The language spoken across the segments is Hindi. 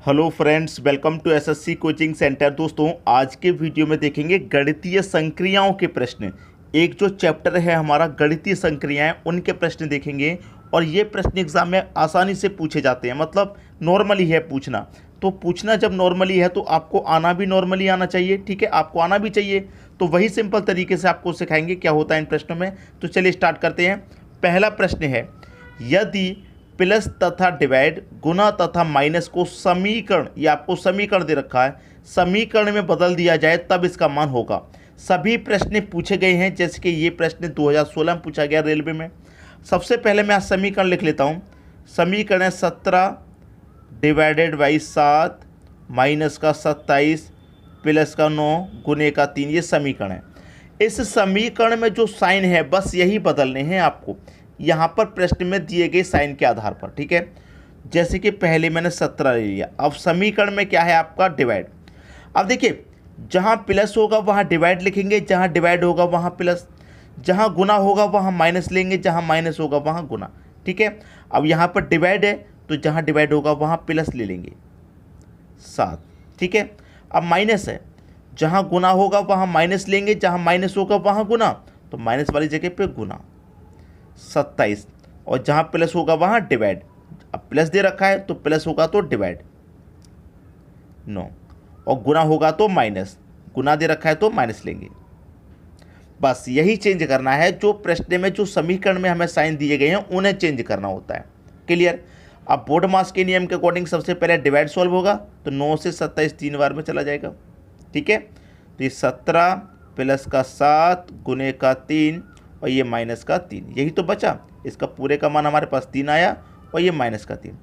Hello friends, welcome to SSC coaching centre. दोस्तों, आज के वीडियो में देखेंगे गणितीय संक्रियाओं के प्रश्न। एक जो चैप्टर है हमारा गणितीय संक्रियाएं, उनके प्रश्न देखेंगे। और ये प्रश्न एग्जाम में आसानी से पूछे जाते हैं, मतलब नॉर्मली है पूछना। तो पूछना जब नॉर्मली है तो आपको आना भी नॉर्मली आना चाहिए, ठीक है, आपको आना भी चाहिए। तो वही सिंपल तरीके से आपको सिखाएंगे क्या होता है इन प्रश्नों में। तो चलिए स्टार्ट करते हैं। पहला प्रश्न है, यदि प्लस तथा डिवाइड, गुना तथा माइनस को समीकरण, ये आपको समीकरण दे रखा है, समीकरण में बदल दिया जाए तब इसका मान होगा। सभी प्रश्न पूछे गए हैं, जैसे कि ये प्रश्न 2016 में पूछा गया रेलवे में। सबसे पहले मैं समीकरण लिख लेता हूँ। समीकरण है 17 डिवाइडेड बाई 7 माइनस का 27 प्लस का 9 गुने का 3, ये समीकरण है। इस समीकरण में जो साइन है बस यही बदलने हैं आपको, यहाँ पर प्रश्न में दिए गए साइन के आधार पर, ठीक है। जैसे कि पहले मैंने 17 ले लिया, अब समीकरण में क्या है आपका डिवाइड। अब देखिए, जहाँ प्लस होगा वहाँ डिवाइड लिखेंगे, जहाँ डिवाइड होगा वहाँ प्लस, जहाँ गुना होगा वहाँ माइनस लेंगे, जहाँ माइनस होगा वहाँ गुना, ठीक है। अब यहाँ पर डिवाइड है तो जहाँ डिवाइड होगा वहाँ प्लस ले लेंगे 7, ठीक है। अब माइनस है, जहाँ गुना होगा वहाँ माइनस लेंगे, जहाँ माइनस होगा वहाँ गुना, तो माइनस वाली जगह पे गुना 27, और जहाँ प्लस होगा वहाँ डिवाइड। अब प्लस दे रखा है तो प्लस होगा तो डिवाइड 9, और गुना होगा तो माइनस, गुना दे रखा है तो माइनस लेंगे। बस यही चेंज करना है, जो प्रश्न में जो समीकरण में हमें साइन दिए गए हैं उन्हें चेंज करना होता है। क्लियर। अब बोर्ड मास के नियम के अकॉर्डिंग सबसे पहले डिवाइड सॉल्व होगा, तो 9 से 27 3 बार में चला जाएगा, ठीक है। तो ये 17 प्लस का 7 गुने का 3 और ये माइनस का 3, यही तो बचा। इसका पूरे का मान हमारे पास 3 आया और ये माइनस का 3।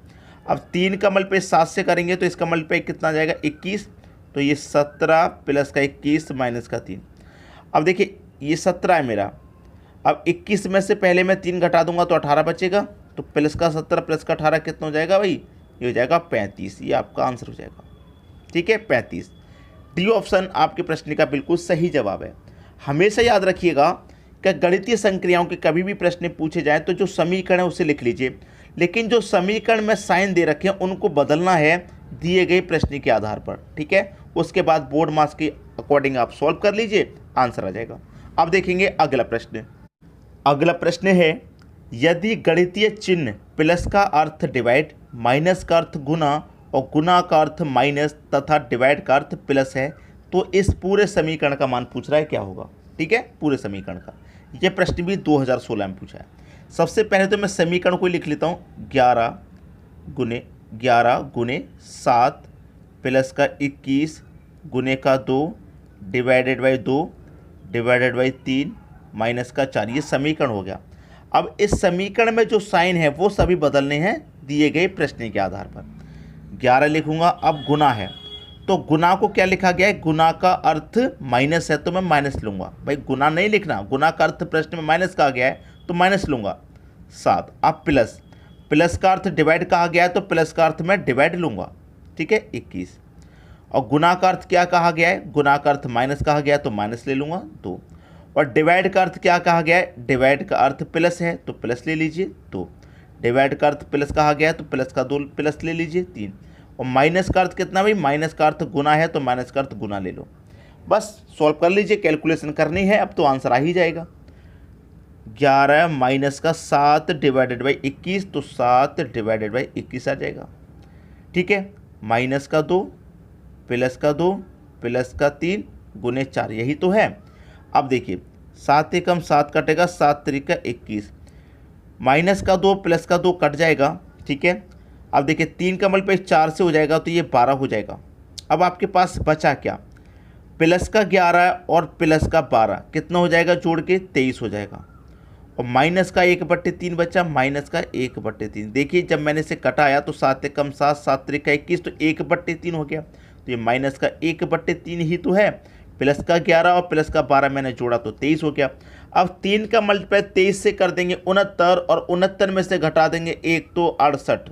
अब 3 का मल्टीप्लाई 7 से करेंगे तो इसका मल्टीप्लाई कितना जाएगा 21, तो ये 17 प्लस का 21 माइनस का 3। अब देखिए ये 17 है मेरा, अब 21 में से पहले मैं 3 घटा दूंगा तो 18 बचेगा, तो प्लस का 17 प्लस का 18 कितना हो जाएगा भाई, ये हो जाएगा 35। ये आपका आंसर हो जाएगा, ठीक है, 35। डी ऑप्शन आपके प्रश्न का बिल्कुल सही जवाब है। हमेशा याद रखिएगा कि गणितीय संक्रियाओं के कभी भी प्रश्न पूछे जाएं तो जो समीकरण है उसे लिख लीजिए, लेकिन जो समीकरण में साइन दे रखे हैं उनको बदलना है दिए गए प्रश्न के आधार पर, ठीक है। उसके बाद बोर्ड मार्क्स के अकॉर्डिंग आप सॉल्व कर लीजिए, आंसर आ जाएगा। अब देखेंगे अगला प्रश्न। अगला प्रश्न है, यदि गणितीय चिन्ह प्लस का अर्थ डिवाइड, माइनस का अर्थ गुना और गुना का अर्थ माइनस तथा डिवाइड का अर्थ प्लस है, तो इस पूरे समीकरण का मान पूछ रहा है क्या होगा, ठीक है, पूरे समीकरण का। यह प्रश्न भी 2016 में पूछा है। सबसे पहले तो मैं समीकरण को लिख लेता हूँ। 11 गुने 7 प्लस का 21 गुने का 2 divided by 2 divided by 3 minus का 4, ये समीकरण हो गया। अब इस समीकरण में जो साइन है वो सभी बदलने हैं दिए गए प्रश्न के आधार पर। 11 लिखूंगा, अब गुना है तो गुना को क्या लिखा गया है, गुना का अर्थ माइनस है तो मैं माइनस लूँगा। भाई गुना नहीं लिखना, गुना का अर्थ प्रश्न में माइनस कहा गया है तो माइनस लूँगा 7। अब प्लस, प्लस का अर्थ डिवाइड कहा गया है तो प्लस का अर्थ मैं डिवाइड लूँगा, ठीक है, 21। और गुना का अर्थ क्या कहा गया है, गुना का अर्थ माइनस कहा गया है तो माइनस ले लूँगा 2। और डिवाइड का अर्थ क्या कहा गया है, डिवाइड का अर्थ प्लस है तो प्लस ले लीजिए 2। डिवाइड का अर्थ प्लस कहा गया है तो प्लस का 2 प्लस ले लीजिए 3। और माइनस का अर्थ कितना भाई, माइनस का अर्थ गुना है तो माइनस का अर्थ गुना ले लो। बस सॉल्व कर लीजिए, कैलकुलेशन करनी है, अब तो आंसर आ ही जाएगा। 11 माइनस का 7 डिवाइडेड बाई 21, तो 7 डिवाइडेड बाई 21 आ जाएगा, ठीक है। माइनस का 2 प्लस का 2 प्लस का 3 गुने 4, यही तो है। अब देखिए 7 एकम 7 कटेगा, 7 त्रिका 21, माइनस का 2 प्लस का 2 कट जाएगा, ठीक है। अब देखिए 3 का मल्टीप्लाई 4 से हो जाएगा तो ये 12 हो जाएगा। अब आपके पास बचा क्या, प्लस का 11 और प्लस का 12 कितना हो जाएगा, जोड़ के 23 हो जाएगा। और माइनस का 1/3 बचा, माइनस का 1/3। देखिए जब मैंने इसे कटाया तो 7 एकम 7 7 त्रिका 21, तो 1/3 हो गया, तो ये माइनस का 1/3 ही तो है। प्लस का 11 और प्लस का 12 मैंने जोड़ा तो 23 हो गया। अब 3 का मल्टीप्लाई 23 से कर देंगे 69, और 69 में से घटा देंगे 1 तो 68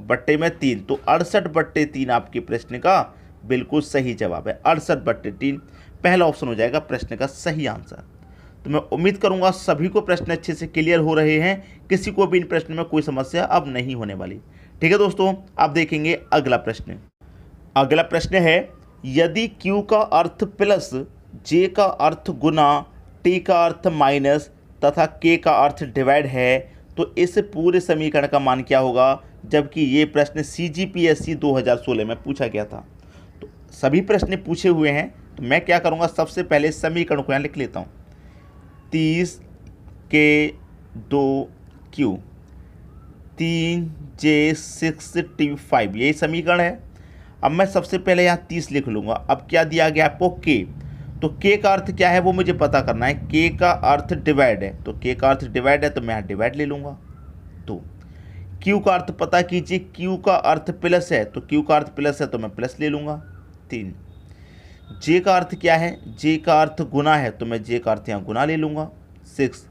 बट्टे में 3, तो 68/3 आपके प्रश्न का बिल्कुल सही जवाब है। 68/3 पहला ऑप्शन हो जाएगा प्रश्न का सही आंसर। तो मैं उम्मीद करूंगा सभी को प्रश्न अच्छे से क्लियर हो रहे हैं, किसी को भी इन प्रश्न में कोई समस्या अब नहीं होने वाली। ठीक है दोस्तों, अब देखेंगे अगला प्रश्न। अगला प्रश्न है, यदि Q का अर्थ प्लस, J का अर्थ गुना, T का अर्थ माइनस तथा K का अर्थ डिवाइड है तो इस पूरे समीकरण का मान क्या होगा, जबकि ये प्रश्न CGPSC 2016 में पूछा गया था। तो सभी प्रश्न पूछे हुए हैं, तो मैं क्या करूँगा, सबसे पहले समीकरण को यहाँ लिख लेता हूँ। 30K2Q 3J6T5 यही समीकरण है। अब मैं सबसे पहले यहाँ 30 लिख लूँगा। अब क्या दिया गया आपको, K, तो K का अर्थ क्या है वो मुझे पता करना है। K का अर्थ डिवाइड है, तो K का अर्थ डिवाइड है तो मैं यहाँ डिवाइड ले लूँगा। तो Q का अर्थ पता कीजिए, Q का अर्थ प्लस है, तो Q का अर्थ प्लस है तो मैं प्लस ले लूँगा 3। J का अर्थ क्या है, J का अर्थ गुना है, तो मैं J का अर्थ यहाँ गुना ले लूँगा 6।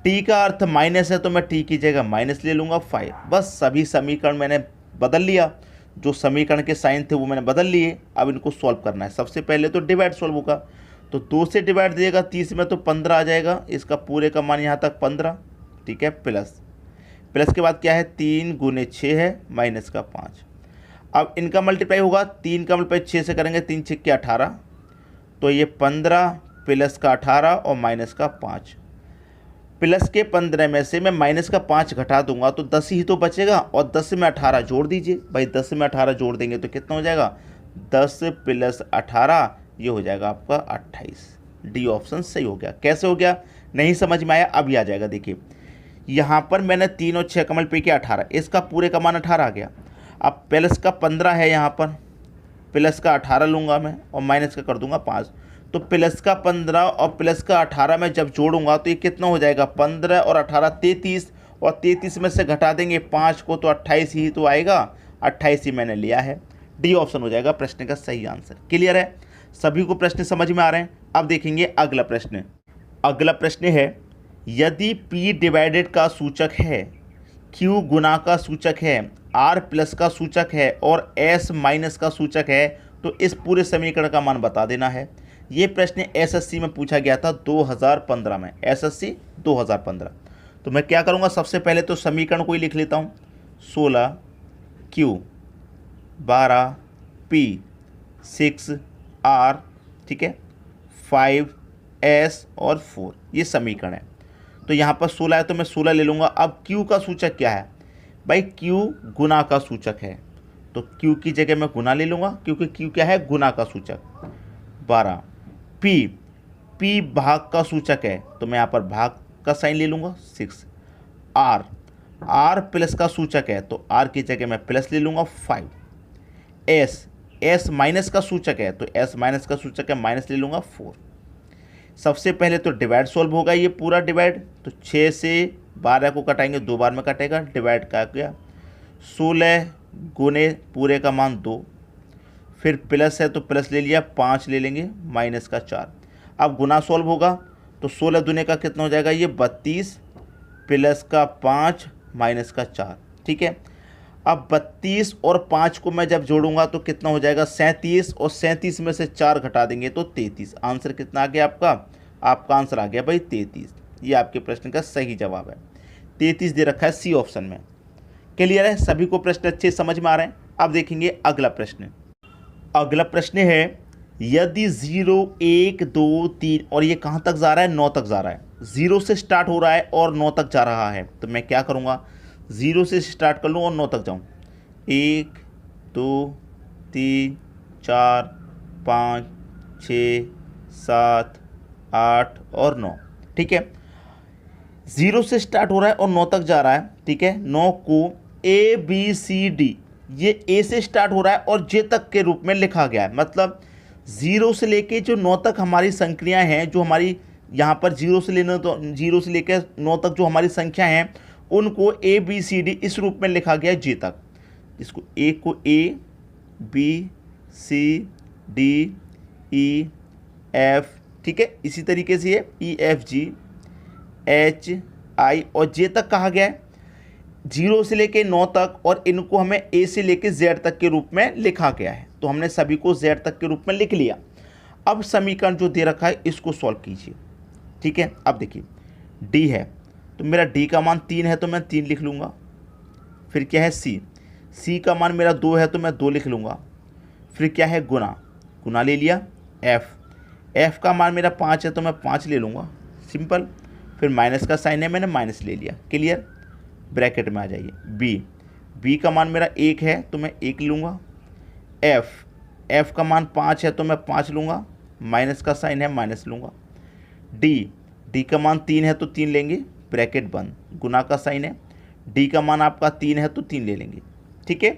T का अर्थ माइनस है, तो मैं T की जगह माइनस ले लूँगा 5। बस सभी समीकरण मैंने बदल लिया, जो समीकरण के साइन थे वो मैंने बदल लिए। अब इनको सॉल्व करना है। सबसे पहले तो डिवाइड सॉल्व होगा, तो 2 से डिवाइड देगा 30 में तो 15 आ जाएगा, इसका पूरे का मान यहाँ तक 15, ठीक है। प्लस के बाद क्या है, 3 गुने 6 है माइनस का 5। अब इनका मल्टीप्लाई होगा, 3 का मल्टीप्लाई 6 से करेंगे, 3 6 के 18, तो ये 15 प्लस का 18 और माइनस का 5। प्लस के 15 में से मैं माइनस का 5 घटा दूंगा तो 10 ही तो बचेगा, और 10 में 18 जोड़ दीजिए भाई। 10 में 18 जोड़ देंगे तो कितना हो जाएगा, 10 प्लस 18, ये हो जाएगा आपका 28। डी ऑप्शन सही हो गया। कैसे हो गया, नहीं समझ में आया, अभी आ जाएगा। देखिए यहाँ पर मैंने 3 और 6 का मल्टीप्लाई किया 18, इसका पूरे का मान 18 आ गया। अब प्लस का 15 है, यहाँ पर प्लस का 18 लूँगा मैं और माइनस का कर दूंगा 5, तो प्लस का 15 और प्लस का 18 में जब जोड़ूंगा तो ये कितना हो जाएगा, 15 और 18 33, और 33 में से घटा देंगे 5 को तो 28 ही तो आएगा, 28 ही मैंने लिया है। डी ऑप्शन हो जाएगा प्रश्न का सही आंसर। क्लियर है, सभी को प्रश्न समझ में आ रहे हैं। अब देखेंगे अगला प्रश्न। अगला प्रश्न है, यदि P डिवाइडेड का सूचक है, Q गुना का सूचक है, R प्लस का सूचक है और S माइनस का सूचक है तो इस पूरे समीकरण का मान बता देना है। ये प्रश्न एसएससी में पूछा गया था 2015 में, एसएससी 2015। तो मैं क्या करूँगा, सबसे पहले तो समीकरण को ही लिख लेता हूँ। 16Q 12P 6R, ठीक है, 5S और 4, ये समीकरण है। तो यहाँ पर 16 है तो मैं 16 ले लूँगा। अब Q का सूचक क्या है भाई, Q गुना का सूचक है, तो Q की जगह मैं गुना ले लूँगा क्योंकि Q क्या है, गुना का सूचक। 12 P भाग का सूचक है तो मैं यहाँ पर भाग का साइन ले लूँगा 6। R प्लस का सूचक है तो R की जगह मैं प्लस ले लूँगा 5। S माइनस का सूचक है तो S माइनस का सूचक है, माइनस ले लूँगा 4। सबसे पहले तो डिवाइड सॉल्व होगा, ये पूरा डिवाइड, तो 6 से 12 को कटाएंगे, 2 बार में कटेगा, डिवाइड का गया। 16 गुने पूरे का मान 2, फिर प्लस है तो प्लस ले लिया, 5 ले लेंगे, माइनस का 4। अब गुना सॉल्व होगा तो 16 दूने का कितना हो जाएगा, ये 32 प्लस का 5 माइनस का 4, ठीक है। अब 32 और 5 को मैं जब जोड़ूंगा तो कितना हो जाएगा, 37, और 37 में से 4 घटा देंगे तो 33। आंसर कितना आ गया आपका आंसर आ गया भाई 33। ये आपके प्रश्न का सही जवाब है, 33 दे रखा है सी ऑप्शन में। क्लियर है, सभी को प्रश्न अच्छे समझ में आ रहे हैं। अब देखेंगे अगला प्रश्न। अगला प्रश्न है, यदि 0 1 2 3 और ये कहाँ तक जा रहा है, 9 तक जा रहा है। 0 से स्टार्ट हो रहा है और 9 तक जा रहा है, तो मैं क्या करूँगा, 0 से स्टार्ट कर लूँ और 9 तक जाऊँ। 1 2 3 4 5 6 7 8 और 9, ठीक है। 0 से स्टार्ट हो रहा है और 9 तक जा रहा है, ठीक है। 9 को ABCD, ये A से स्टार्ट हो रहा है और J तक के रूप में लिखा गया है। मतलब 0 से लेके जो 9 तक हमारी संख्याएं हैं, जो हमारी यहाँ पर 0 से लेना तो 0 से लेकर 9 तक जो हमारी संख्या हैं उनको ABCD इस रूप में लिखा गया है J तक। इसको A को A B C D E F, ठीक है। इसी तरीके से ये E F G H I और J तक कहा गया है, 0 से लेके 9 तक, और इनको हमें A से लेके Z तक के रूप में लिखा गया है। तो हमने सभी को Z तक के रूप में लिख लिया। अब समीकरण जो दे रखा है इसको सॉल्व कीजिए, ठीक है। अब देखिए D है तो मेरा D का मान 3 है तो मैं 3 लिख लूँगा। फिर क्या है C सी का मान मेरा 2 है तो मैं 2 लिख लूँगा। फिर क्या है, गुना, गुना ले लिया। एफ़ का मान मेरा 5 है तो मैं 5 ले लूँगा, सिंपल। फिर माइनस का साइन है, मैंने माइनस ले लिया, क्लियर। ब्रैकेट में आ जाइए। बी का मान मेरा 1 है तो मैं 1 लूँगा। एफ़ का मान 5 है तो मैं 5 लूँगा, माइनस का साइन है, माइनस लूँगा। डी का मान 3 है तो 3 लेंगे, ब्रैकेट बंद, गुना का साइन है। डी का मान आपका 3 है तो 3 ले लेंगे, ठीक है।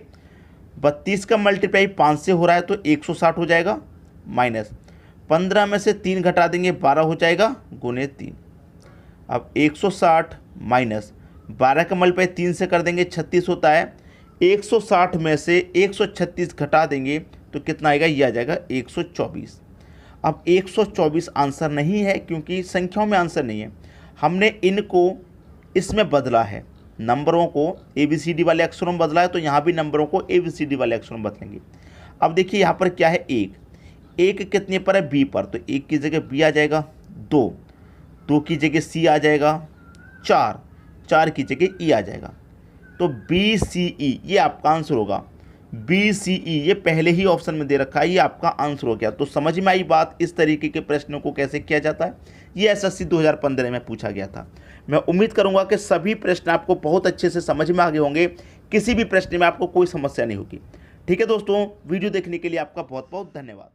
32 का मल्टीप्लाई 5 से हो रहा है तो 160 हो जाएगा, माइनस 15 में से 3 घटा देंगे 12 हो जाएगा, गुने 3। अब 160 माइनस 12 का मल्टीप्लाई 3 से कर देंगे 36 होता है। 160 में से 136 घटा देंगे तो कितना आएगा, ये आ जाएगा 124। अब 124 आंसर नहीं है क्योंकि संख्याओं में आंसर नहीं है, हमने इनको इसमें बदला है, नंबरों को ABCD वाले अक्षरों में बदला है, तो यहाँ भी नंबरों को ABCD वाले अक्षरों में बदलेंगे। अब देखिए यहाँ पर क्या है, एक कितने पर है, B पर, तो 1 की जगह B आ जाएगा, 2 की जगह C आ जाएगा, 4 की जगह E आ जाएगा। तो BCE ये आपका आंसर होगा। BCE ये पहले ही ऑप्शन में दे रखा है, ये आपका आंसर हो गया। तो समझ में आई बात, इस तरीके के प्रश्नों को कैसे किया जाता है। ये SSC 2015 में पूछा गया था। मैं उम्मीद करूंगा कि सभी प्रश्न आपको बहुत अच्छे से समझ में आ गए होंगे, किसी भी प्रश्न में आपको कोई समस्या नहीं होगी। ठीक है दोस्तों, वीडियो देखने के लिए आपका बहुत बहुत धन्यवाद।